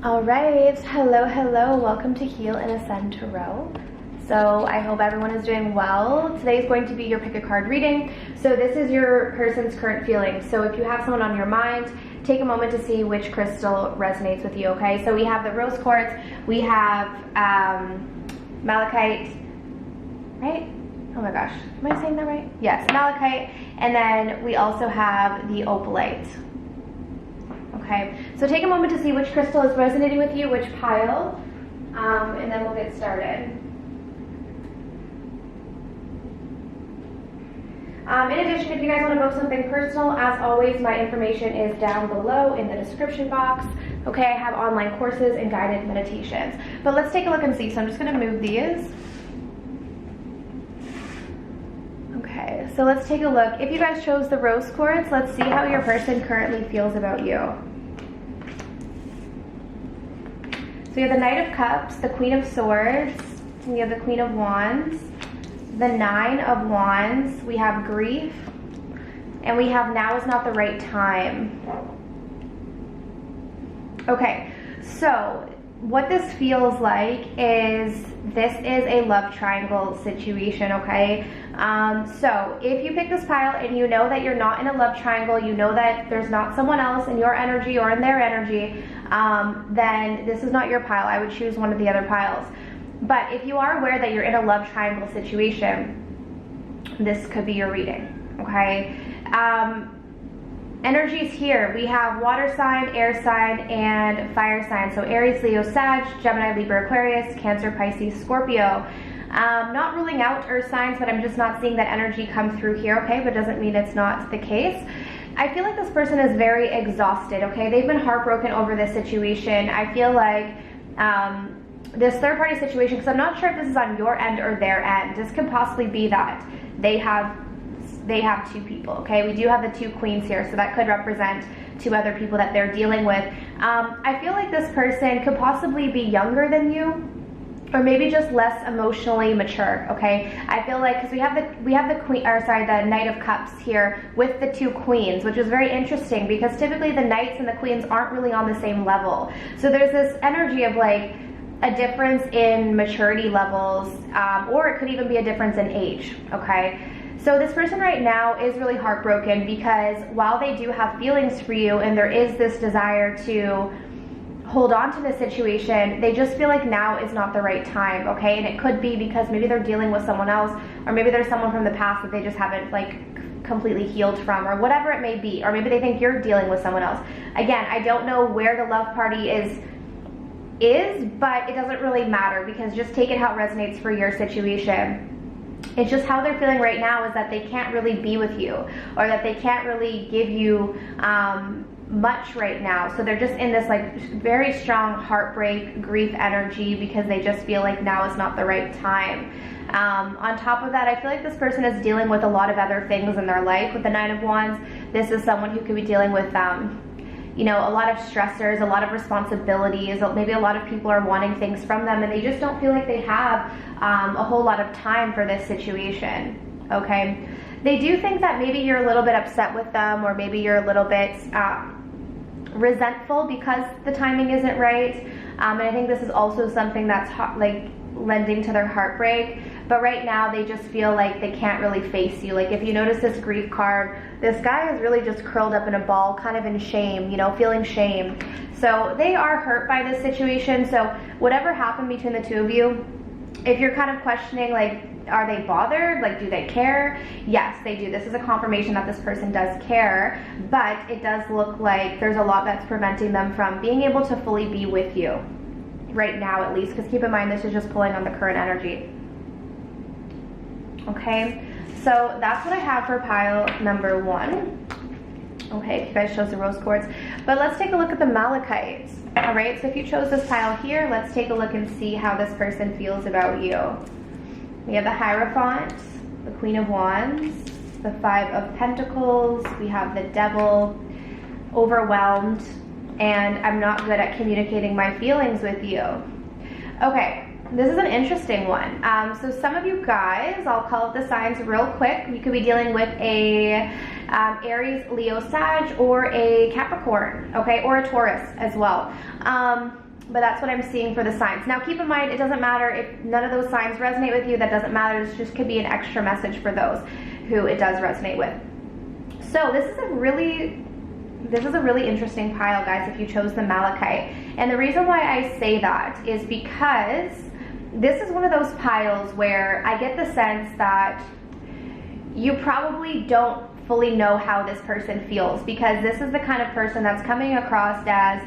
All right, hello, welcome to Heal and Ascend Tarot. So I hope everyone is doing well. Today is going to be your pick a card reading. So this is your person's current feelings. So if you have someone on your mind, take a moment to see which crystal resonates with you, okay? So we have the rose quartz, we have malachite, right? Oh my gosh, am I saying that right? Yes, malachite, and then we also have the opalite. Okay, so take a moment to see which crystal is resonating with you, which pile, and then we'll get started. In addition, if you guys want to book something personal, as always, my information is down below in the description box. Okay, I have online courses and guided meditations. But let's take a look and see. So I'm just going to move these. Okay, so let's take a look. If you guys chose the rose quartz, let's see how your person currently feels about you. So you have the Knight of Cups, the Queen of Swords, and you have the Queen of Wands, the Nine of Wands, we have grief, and we have now is not the right time. Okay, so what this feels like is this is a love triangle situation, okay? So if you pick this pile and you know that you're not in a love triangle, you know that there's not someone else in your energy or in their energy, then this is not your pile. I would choose one of the other piles. But if you are aware that you're in a love triangle situation, this could be your reading, okay? Energies here, we have water sign, air sign, and fire sign. So Aries, Leo, Sag, Gemini, Libra, Aquarius, Cancer, Pisces, Scorpio. Not ruling out earth signs, but I'm just not seeing that energy come through here, okay? But doesn't mean it's not the case. I feel like this person is very exhausted, okay? They've been heartbroken over this situation. I feel like this third-party situation, because I'm not sure if this is on your end or their end. This could possibly be that they have two people, okay? We do have the two queens here, so that could represent two other people that they're dealing with. I feel like this person could possibly be younger than you, or maybe just less emotionally mature, okay? I feel like, because we have the queen, or sorry, the Knight of Cups here with the two queens, which is very interesting because typically the knights and the queens aren't really on the same level. So there's this energy of like a difference in maturity levels, or it could even be a difference in age, okay? So this person right now is really heartbroken because while they do have feelings for you and there is this desire to hold on to the situation, they just feel like now is not the right time, okay? And it could be because maybe they're dealing with someone else, or maybe there's someone from the past that they just haven't like completely healed from, or whatever it may be, or maybe they think you're dealing with someone else. Again, I don't know where the love party is, but it doesn't really matter because just take it how it resonates for your situation. It's just how they're feeling right now is that they can't really be with you, or that they can't really give you much right now. So they're just in this like very strong heartbreak, grief energy because they just feel like now is not the right time. On top of that, I feel like this person is dealing with a lot of other things in their life. With the Nine of Wands, this is someone who could be dealing with you know, a lot of stressors, a lot of responsibilities. Maybe a lot of people are wanting things from them and they just don't feel like they have a whole lot of time for this situation, okay? They do think that maybe you're a little bit upset with them, or maybe you're a little bit resentful because the timing isn't right. And I think this is also something that's like lending to their heartbreak. But right now they just feel like they can't really face you. Like if you notice this grief card, this guy is really just curled up in a ball, kind of in shame, you know, feeling shame. So they are hurt by this situation. So whatever happened between the two of you, if you're kind of questioning, like, are they bothered? Like, do they care? Yes, they do. This is a confirmation that this person does care, but it does look like there's a lot that's preventing them from being able to fully be with you right now, at least, because keep in mind, this is just pulling on the current energy. Okay, so that's what I have for pile number one. Okay, if you guys chose the rose quartz, but let's take a look at the malachite. All right, so if you chose this pile here, let's take a look and see how this person feels about you. We have the Hierophant, the Queen of Wands, the Five of Pentacles, we have the Devil, overwhelmed, and I'm not good at communicating my feelings with you. Okay, this is an interesting one. So some of you guys, I'll call up the signs real quick. You could be dealing with a Aries, Leo, Sag, or a Capricorn, okay, or a Taurus as well. but that's what I'm seeing for the signs. Now keep in mind, it doesn't matter if none of those signs resonate with you. That doesn't matter. This just could be an extra message for those who it does resonate with. So this is a really interesting pile, guys, if you chose the malachite. And the reason why I say that is because this is one of those piles where I get the sense that you probably don't fully know how this person feels, because this is the kind of person that's coming across as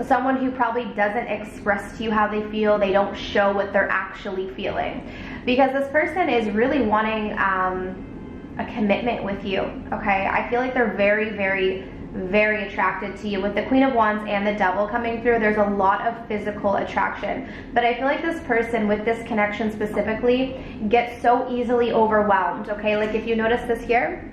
someone who probably doesn't express to you how they feel. They don't show what they're actually feeling, because this person is really wanting a commitment with you, okay? I feel like they're very, very, very attracted to you. With the Queen of Wands and the Devil coming through, there's a lot of physical attraction. But I feel like this person with this connection specifically gets so easily overwhelmed, okay? Like if you notice this here,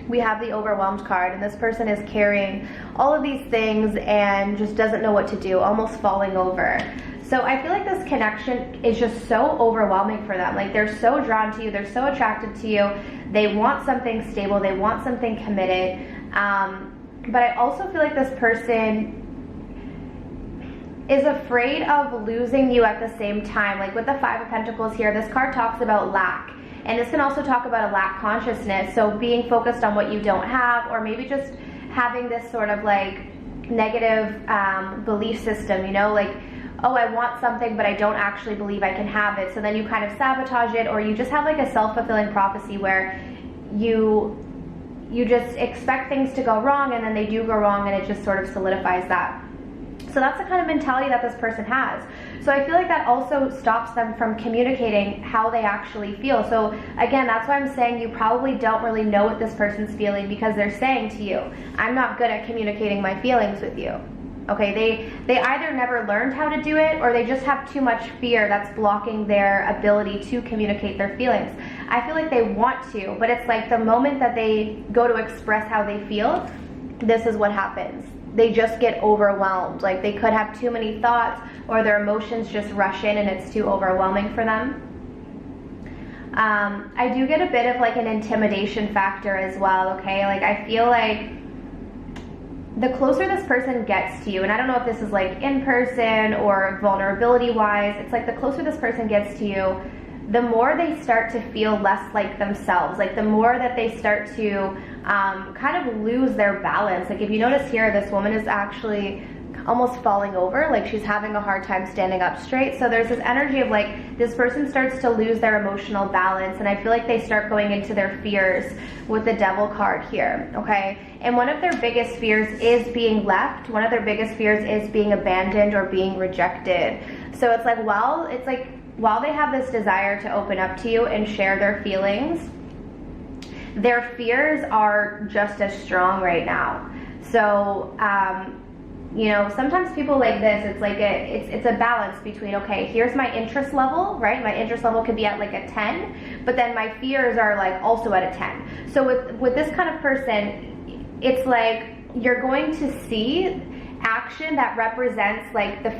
we have the overwhelmed card, and this person is carrying all of these things and just doesn't know what to do, almost falling over. So I feel like this connection is just so overwhelming for them. Like they're so drawn to you, they're so attracted to you, they want something stable, they want something committed. But I also feel like this person is afraid of losing you at the same time. Like with the Five of Pentacles here, this card talks about lack. And this can also talk about a lack consciousness. So being focused on what you don't have, or maybe just having this sort of like negative belief system, you know, like, oh, I want something, but I don't actually believe I can have it. So then you kind of sabotage it, or you just have like a self-fulfilling prophecy where you just expect things to go wrong, and then they do go wrong, and it just sort of solidifies that. So that's the kind of mentality that this person has. So I feel like that also stops them from communicating how they actually feel. So again, that's why I'm saying you probably don't really know what this person's feeling, because they're saying to you, I'm not good at communicating my feelings with you. Okay, they either never learned how to do it, or they just have too much fear that's blocking their ability to communicate their feelings. I feel like they want to, but it's like the moment that they go to express how they feel, this is what happens. They just get overwhelmed. Like they could have too many thoughts, or their emotions just rush in and it's too overwhelming for them. I do get a bit of like an intimidation factor as well, okay? Like I feel like the closer this person gets to you, and I don't know if this is like in person or vulnerability wise, it's like the closer this person gets to you, the more they start to feel less like themselves. Like the more that they start to kind of lose their balance. Like if you notice here, this woman is actually almost falling over, like she's having a hard time standing up straight. So there's this energy of like this person starts to lose their emotional balance, and I feel like they start going into their fears with the Devil card here, okay? And one of their biggest fears is being left. One of their biggest fears is being abandoned or being rejected. So it's like while they have this desire to open up to you and share their feelings, their fears are just as strong right now. So you know, sometimes people like this, it's like it's a balance between, okay, here's my interest level, right? My interest level could be at like a 10, but then my fears are like also at a 10. So with this kind of person, it's like you're going to see action that represents like the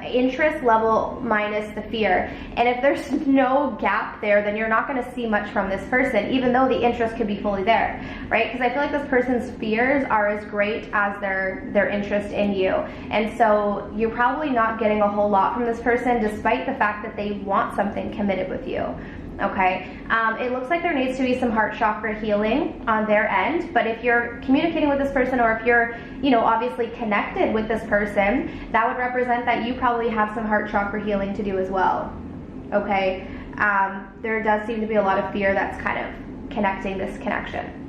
interest level minus the fear. And if there's no gap there, then you're not going to see much from this person, even though the interest could be fully there, right? Because I feel like this person's fears are as great as their interest in you. And so you're probably not getting a whole lot from this person, despite the fact that they want something committed with you. Okay, it looks like there needs to be some heart chakra healing on their end, but if you're communicating with this person, or if you're, you know, obviously connected with this person, that would represent that you probably have some heart chakra healing to do as well. Okay, there does seem to be a lot of fear that's kind of connecting this connection.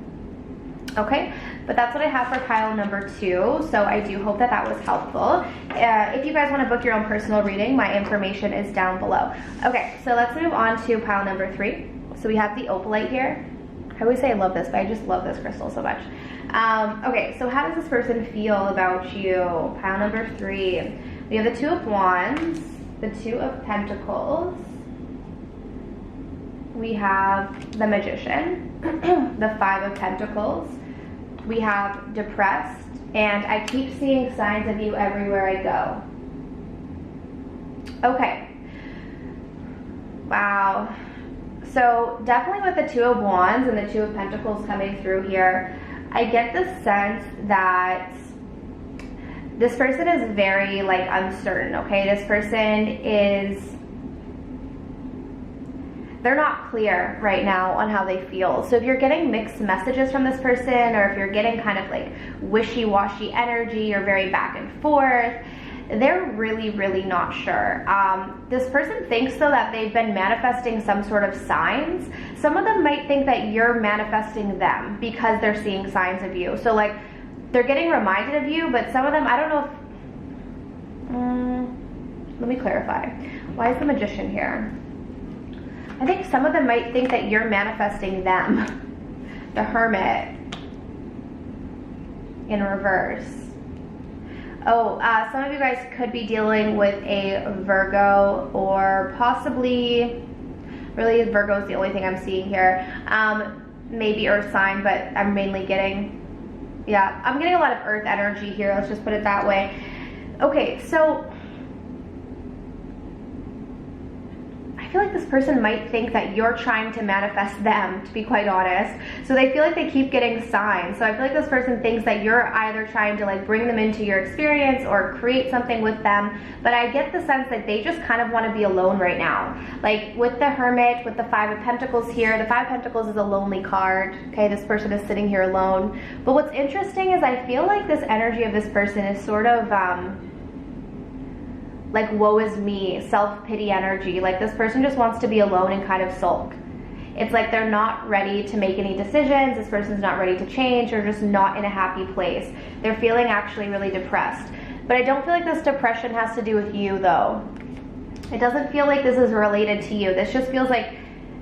Okay, but that's what I have for pile number 2, so I do hope that that was helpful. If you guys want to book your own personal reading, my information is down below. Okay, so let's move on to pile number 3. So we have the opalite here. I always say I love this, but I just love this crystal so much. Okay, so how does this person feel about you? Pile number 3. We have the Two of Wands, the Two of Pentacles. We have the Magician, the Five of Pentacles. We have depressed, and I keep seeing signs of you everywhere I go. Okay. Wow. So definitely with the Two of Wands and the Two of Pentacles coming through here, I get the sense that This person is very like uncertain, okay? This person is, they're not clear right now on how they feel. So if you're getting mixed messages from this person, or if you're getting kind of like wishy-washy energy or very back and forth, they're really, really not sure. This person thinks though that they've been manifesting some sort of signs. Some of them might think that you're manifesting them because they're seeing signs of you. So like they're getting reminded of you, but some of them, I don't know if, let me clarify. Why is the Magician here? I think some of them might think that you're manifesting them. The Hermit in reverse. Oh, some of you guys could be dealing with a Virgo, or possibly, really Virgo is the only thing I'm seeing here. Maybe Earth sign, but I'm mainly getting, yeah, I'm getting a lot of Earth energy here. Let's just put it that way. Okay, so I feel like this person might think that you're trying to manifest them, to be quite honest. So they feel like they keep getting signs. So I feel like this person thinks that you're either trying to like bring them into your experience or create something with them. But I get the sense that they just kind of want to be alone right now. Like with the Hermit, with the Five of Pentacles here, the Five of Pentacles is a lonely card. Okay, this person is sitting here alone. But what's interesting is I feel like this energy of this person is sort of, like woe is me, self-pity energy. Like this person just wants to be alone and kind of sulk. It's like they're not ready to make any decisions. This person's not ready to change, or just not in a happy place. They're feeling actually really depressed. But I don't feel like this depression has to do with you though. It doesn't feel like this is related to you. This just feels like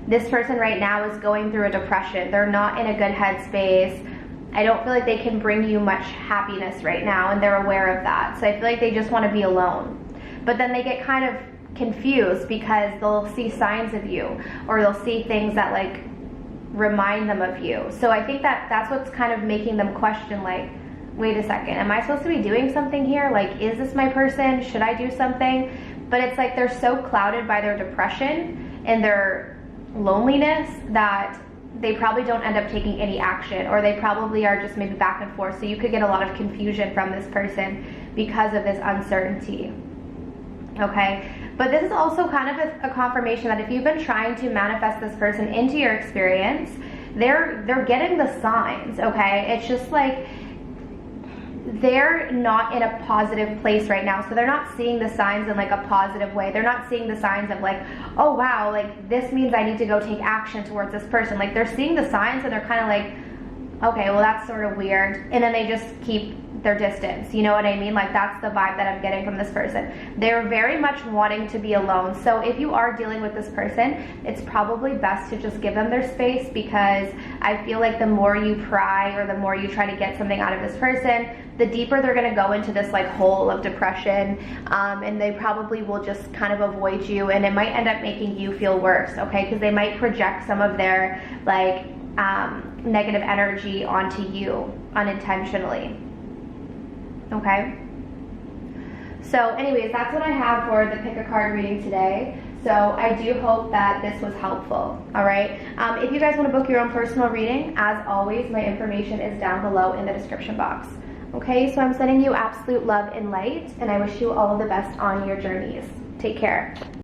this person right now is going through a depression. They're not in a good headspace. I don't feel like they can bring you much happiness right now, and they're aware of that. So I feel like they just want to be alone. But then they get kind of confused because they'll see signs of you, or they'll see things that like remind them of you. So I think that that's what's kind of making them question, like, wait a second, am I supposed to be doing something here? Like, is this my person? Should I do something? But it's like they're so clouded by their depression and their loneliness that they probably don't end up taking any action, or they probably are just maybe back and forth. So you could get a lot of confusion from this person because of this uncertainty. Okay, but this is also kind of a confirmation that if you've been trying to manifest this person into your experience, they're getting the signs. Okay, it's just like they're not in a positive place right now, so they're not seeing the signs in like a positive way. They're not seeing the signs of like, oh wow, like this means I need to go take action towards this person. Like they're seeing the signs and they're kind of like, okay, well that's sort of weird, and then they just keep their distance. You know what I mean? Like that's the vibe that I'm getting from this person. They're very much wanting to be alone. So if you are dealing with this person, it's probably best to just give them their space, because I feel like the more you pry, or the more you try to get something out of this person, the deeper they're going to go into this like hole of depression, and they probably will just kind of avoid you, and it might end up making you feel worse. Okay, because they might project some of their like negative energy onto you unintentionally. Okay, so anyways, that's what I have for the pick a card reading today. So I do hope that this was helpful. All right, if you guys want to book your own personal reading, as always, my information is down below in the description box. Okay, so I'm sending you absolute love and light, and I wish you all the best on your journeys. Take care.